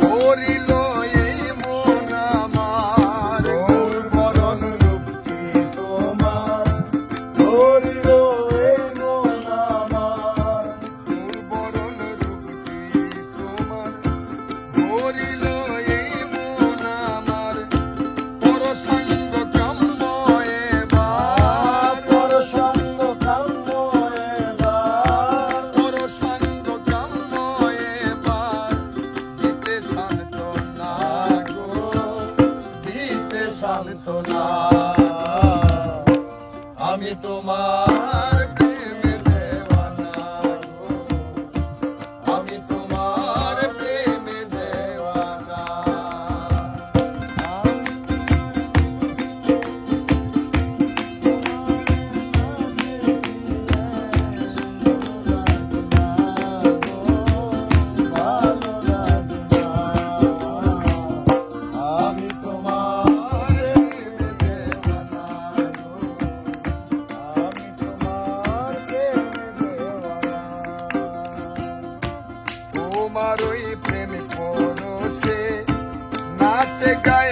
ধরিল এই মন আমার, বরণ রূপটি তোমার, ধরিল এই মন আমার। বরণ রূপটি তোমার, ধরিল এই মন আমার। পরসঙ্গ কাম্য এবার, পরসঙ্গ কাম্য এবার, পরসঙ্গ কাম্য এবার। দিতে সান্ত্বনা গো, দিতে সান্ত্বনা। আমি তোমার প্রেমে দেওয়ানা গো, আমি তোমার প্রেমে দেওয়ানা। ভালো লাগে না। আমি তোমার প্রেমে দেওয়ানা গো, আমি তোমার প্রেমে দেওয়ানা। তোমার ওই প্রেম পরশে নাচে গায়ে